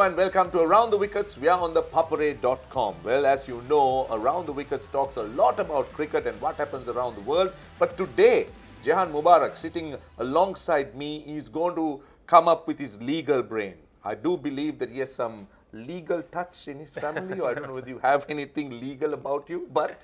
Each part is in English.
and welcome to Around the Wickets. We are on ThePapare.com. Well, as you know, Around the Wickets talks a lot about cricket and what happens around the world. But today, Jehan Mubarak, sitting alongside me, is going to come up with his legal brain. I do believe that he has some legal touch in his family, or I don't know whether you have anything legal about you, but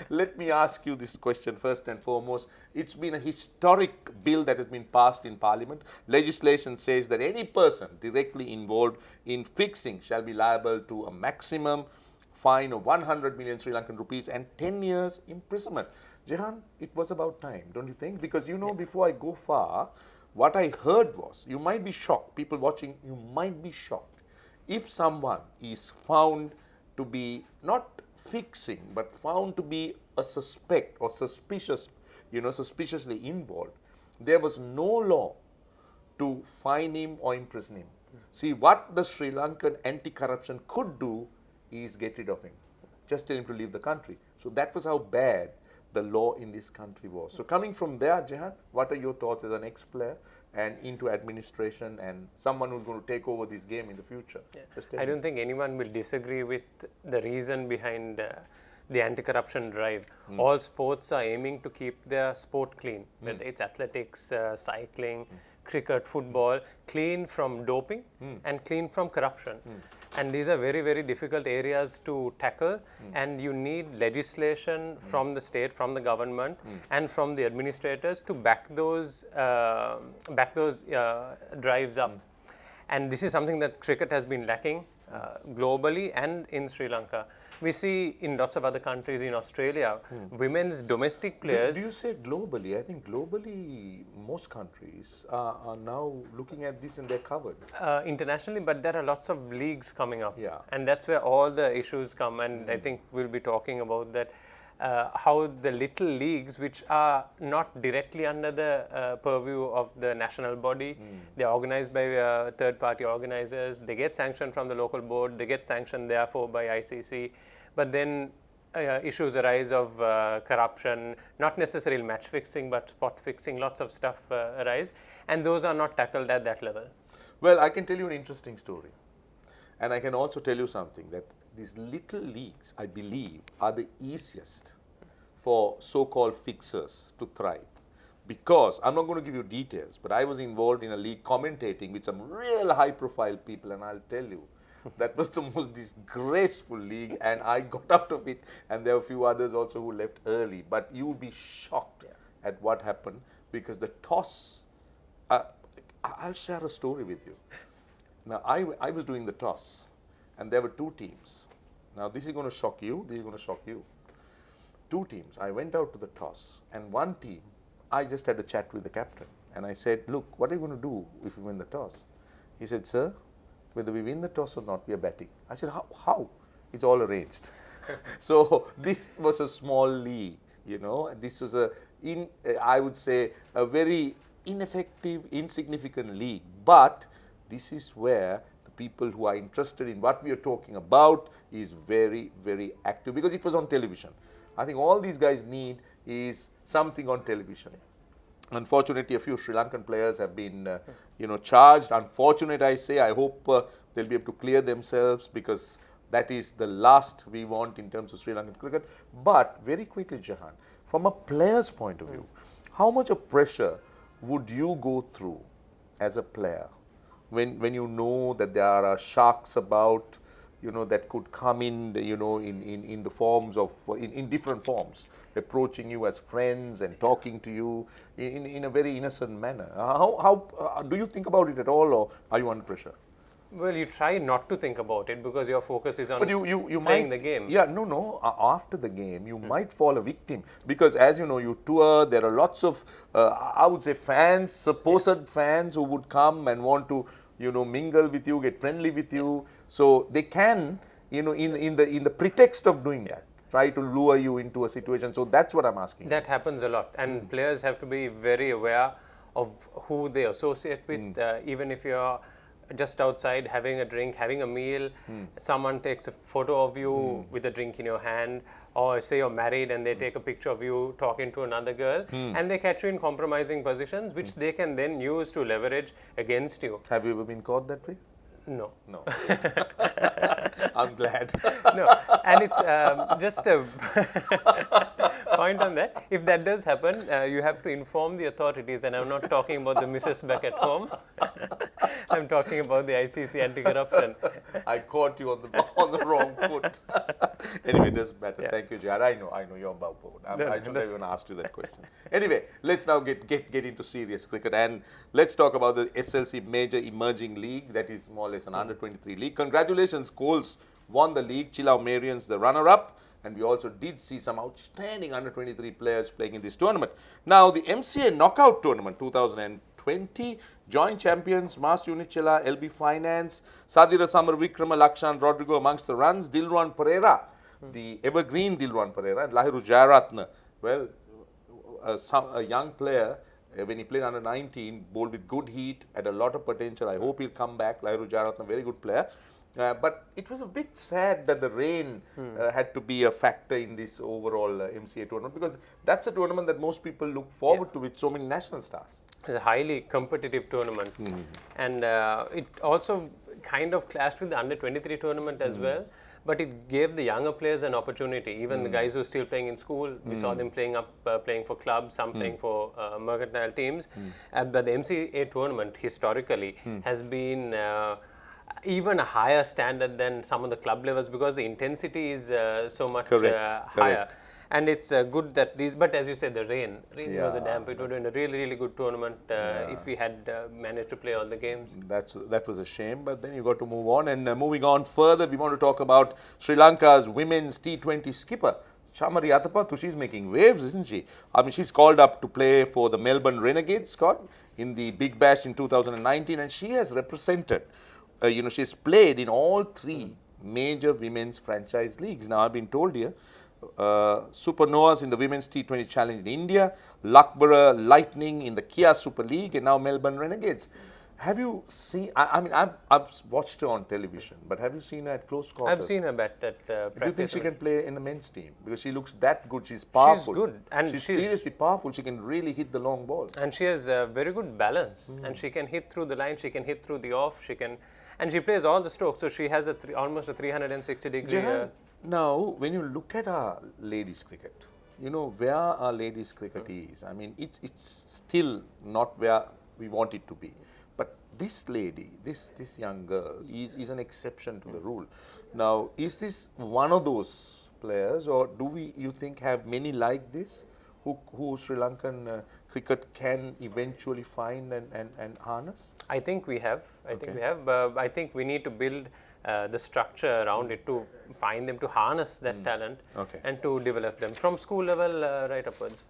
let me ask you this question first and foremost. It's been a historic bill that has been passed in Parliament. Legislation says that any person directly involved in fixing shall be liable to a maximum fine of 100 million Sri Lankan rupees and 10 years imprisonment. Jehan, it was about time, don't you think? Because you know, before I go far, what I heard was, you might be shocked, people watching, you might be shocked. If someone is found to be not fixing, but found to be a suspect or suspicious, suspiciously involved, there was no law to fine him or imprison him. See, what the Sri Lankan anti-corruption could do is get rid of him. Just tell him to leave the country. So that was how bad the law in this country was. So coming from there, Jehan, what are your thoughts as an ex-player and into administration and someone who's going to take over this game in the future? I don't think anyone will disagree with the reason behind the anti-corruption drive. All sports are aiming to keep their sport clean, whether it's athletics, cycling, cricket, football, clean from doping and clean from corruption. And these are very, very difficult areas to tackle, and you need legislation from the state, from the government, and from the administrators to back those drives up. And this is something that cricket has been lacking globally and in Sri Lanka. We see in lots of other countries, in Australia, women's domestic players. Do you say globally? I think globally, most countries are now looking at this and they're covered. Internationally, but there are lots of leagues coming up. Yeah. And that's where all the issues come. And I think we'll be talking about that, how the little leagues, which are not directly under the purview of the national body, they're organized by third-party organizers, they get sanctioned from the local board, they get sanctioned therefore by ICC, but then issues arise of corruption, not necessarily match fixing, but spot fixing, lots of stuff arise, and those are not tackled at that level. Well, I can tell you an interesting story, and I can also tell you something, that these little leagues, I believe, are the easiest for so-called fixers to thrive. Because, I'm not going to give you details, but I was involved in a league commentating with some real high-profile people, and I'll tell you, that was the most disgraceful league, and I got out of it, and there were a few others also who left early. But you would be shocked at what happened, because the toss, I'll share a story with you. Now, I was doing the toss, and there were two teams. Now, this is going to shock you, this is going to shock you. Two teams. I went out to the toss, and one team, I just had a chat with the captain, and I said, look, what are you going to do if we win the toss? He said, sir, whether we win the toss or not, we are betting. I said, how? It's all arranged. So this was a small league, This was I would say, a very ineffective, insignificant league. But this is where the people who are interested in what we are talking about is very, very active, because it was on television. I think all these guys need is something on television. Unfortunately, a few Sri Lankan players have been, charged. Unfortunate, I say. I hope they'll be able to clear themselves, because that is the last we want in terms of Sri Lankan cricket. But very quickly, Jehan, from a player's point of view, how much of pressure would you go through as a player when you know that there are sharks about, that could come in, in the forms of, in different forms, approaching you as friends and talking to you in a very innocent manner? How do you think about it at all, or are you under pressure? Well, you try not to think about it, because your focus is on playing the game. Yeah, no. After the game, you might fall a victim, because as you know, you tour. There are lots of, I would say, fans, supposed fans, who would come and want to, mingle with you, get friendly with you. So they can, in the pretext of doing that, try to lure you into a situation. So that's what I'm asking. That happens a lot, and players have to be very aware of who they associate with, even if you're just outside having a drink, having a meal, someone takes a photo of you with a drink in your hand, or say you're married and they take a picture of you talking to another girl, and they catch you in compromising positions, which they can then use to leverage against you. Have you ever been caught that way? No. No. I'm glad. No, and it's just a point on that. If that does happen, you have to inform the authorities, and I'm not talking about the Mrs. back at home. I'm talking about the ICC anti-corruption. I caught you on the wrong foot. Anyway, it doesn't matter. Yeah. Thank you, Jehan. I know you're above board. I should have even asked you that question. Anyway, let's now get into serious cricket, and let's talk about the SLC Major Emerging League. That is more or less an under-23 league. Congratulations, Coles won the league. Chilau Marians the runner-up. And we also did see some outstanding under-23 players playing in this tournament. Now, the MCA Knockout Tournament 2020, joint champions Mas Unicella, LB Finance, Sadira Samar Vikrama, Lakshan Rodrigo amongst the runs, Dilruwan Pereira, the evergreen Dilruwan Pereira, and Lahiru Jayaratne. Well, a young player, when he played under 19, bowled with good heat, had a lot of potential. I hope he'll come back. Lahiru Jayaratne, very good player. But it was a bit sad that the rain had to be a factor in this overall MCA tournament, because that's a tournament that most people look forward to with so many national stars. It's a highly competitive tournament, and it also kind of clashed with the under-23 tournament as well. But it gave the younger players an opportunity. Even the guys who are still playing in school, we saw them playing for clubs, some playing for mercantile teams. But the MCA tournament historically has been even a higher standard than some of the club levels, because the intensity is so much higher. And it's good that these, but as you said, the rain was a damp. It would have been a really, really good tournament if we had managed to play all the games. That was a shame, but then you got to move on. And moving on further, we want to talk about Sri Lanka's women's T20 skipper, Chamari Atapattu. She's making waves, isn't she? I mean, she's called up to play for the Melbourne Renegades, Scott, in the Big Bash in 2019, and she has represented, she's played in all three major women's franchise leagues. Now, I've been told here, Supernovas in the Women's T20 Challenge in India, Loughborough Lightning in the Kia Super League, and now Melbourne Renegades. Have you seen, I mean, I've watched her on television, but have you seen her at close quarters? I've seen her bat at practice. Do you think she can play in the men's team? Because she looks that good, she's powerful. She's good. And she's seriously powerful, she can really hit the long balls. And she has very good balance, and she can hit through the line, she can hit through the off, and she plays all the strokes, so she has almost a 360 degree. Now, when you look at our ladies cricket, where our ladies cricket is, I mean, it's still not where we want it to be. But this lady, this young girl is an exception to the rule. Now, is this one of those players, or do you think have many like this who Sri Lankan cricket can eventually find and harness? I think we have. I think we need to build the structure around it to find them, to harness that talent and to develop them from school level right upwards.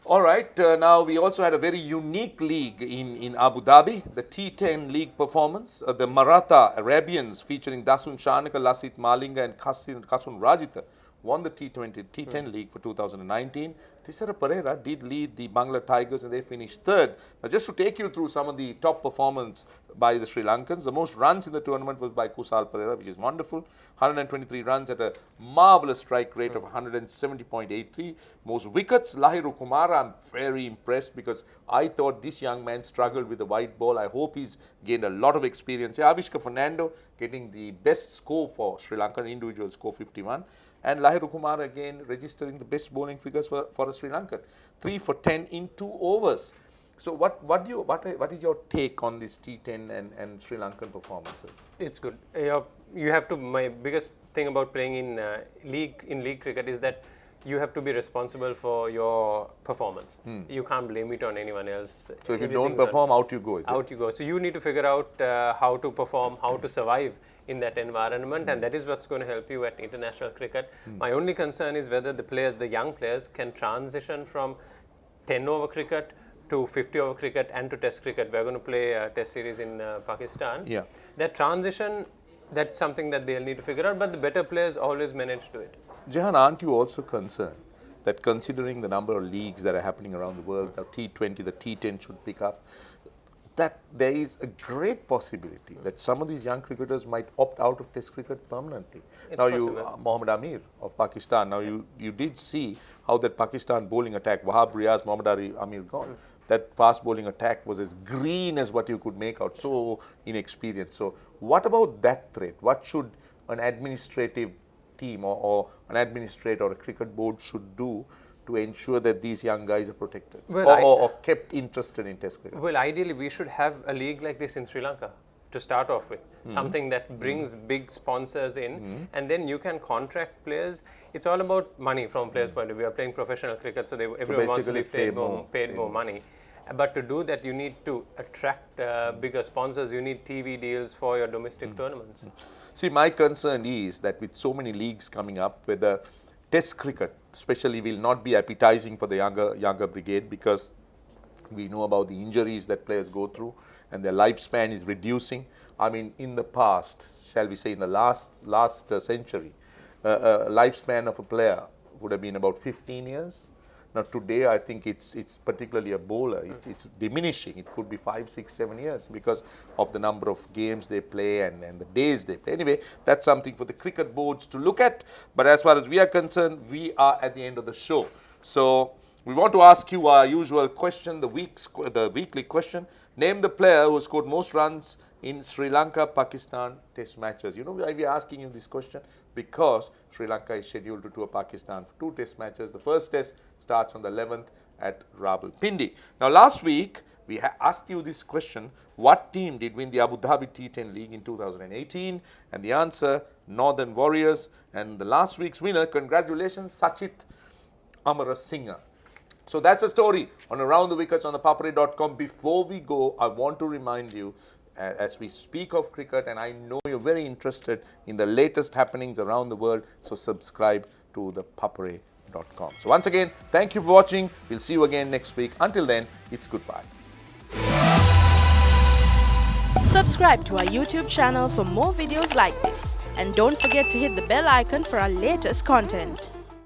All right, now we also had a very unique league in Abu Dhabi, the T10 League performance. The Maratha Arabians featuring Dasun Shanaka, Lasit Malinga and Kasun Rajitha won the T10 League for 2019. Thisara Pereira did lead the Bangla Tigers and they finished third. Now, just to take you through some of the top performance by the Sri Lankans, the most runs in the tournament was by Kusal Pereira, which is wonderful. 123 runs at a marvelous strike rate of 170.83. Most wickets, Lahiru Kumara. I'm very impressed because I thought this young man struggled with the white ball. I hope he's gained a lot of experience. Avishka Fernando getting the best score for Sri Lanka, individual score 51. And Lahiru Kumar again registering the best bowling figures for a Sri Lankan. 3 for 10 in 2 overs. So what is your take on this T10 and Sri Lankan performances? It's good. You have to. My biggest thing about playing in league cricket is that you have to be responsible for your performance. You can't blame it on anyone else. So if you don't perform, out you go. Out you go. So you need to figure out how to perform, how to survive in that environment, and that is what's going to help you at international cricket. My only concern is whether the young players can transition from 10-over cricket to 50-over cricket and to Test cricket. We're going to play a Test series in Pakistan. Yeah. That transition, that's something that they'll need to figure out, but the better players always manage to do it. Jehan, aren't you also concerned that considering the number of leagues that are happening around the world, the T20, the T10 should pick up, that there is a great possibility that some of these young cricketers might opt out of Test cricket permanently? It's now possible. Mohammad Amir of Pakistan, now you did see how that Pakistan bowling attack, Wahab Riaz, Mohammad Amir gone. that fast bowling attack was as green as what you could make out, so inexperienced. So what about that threat? What should an administrative team or an administrator or a cricket board should do to ensure that these young guys are protected or kept interested in Test cricket? Well, ideally, we should have a league like this in Sri Lanka to start off with. Something that brings big sponsors in, and then you can contract players. It's all about money from players' point of view. We are playing professional cricket, so everyone wants to be paid more money. But to do that, you need to attract bigger sponsors. You need TV deals for your domestic tournaments. See, my concern is that with so many leagues coming up, whether Test cricket especially will not be appetizing for the younger brigade, because we know about the injuries that players go through and their lifespan is reducing. I mean, in the past, shall we say in the last century, a lifespan of a player would have been about 15 years. Now today, I think it's particularly a bowler, it's diminishing. It could be 5, 6, 7 years because of the number of games they play and the days they play. Anyway, that's something for the cricket boards to look at. But as far as we are concerned, we are at the end of the show. So we want to ask you our usual question, the weekly question. Name the player who scored most runs in Sri Lanka, Pakistan Test matches. You know why we are asking you this question? Because Sri Lanka is scheduled to tour Pakistan for 2 Test matches. The first Test starts on the 11th at Rawalpindi. Now, last week we asked you this question: what team did win the Abu Dhabi T10 League in 2018? And the answer: Northern Warriors. And the last week's winner, congratulations, Sachit Amarasinghe. So that's a story on Around the Wickets on ThePapare.com. Before we go, I want to remind you, as we speak of cricket, and I know you're very interested in the latest happenings around the world, so subscribe to ThePapare.com. So once again, thank you for watching. We'll see you again next week. Until then, it's goodbye. Subscribe to our YouTube channel for more videos like this. And don't forget to hit the bell icon for our latest content.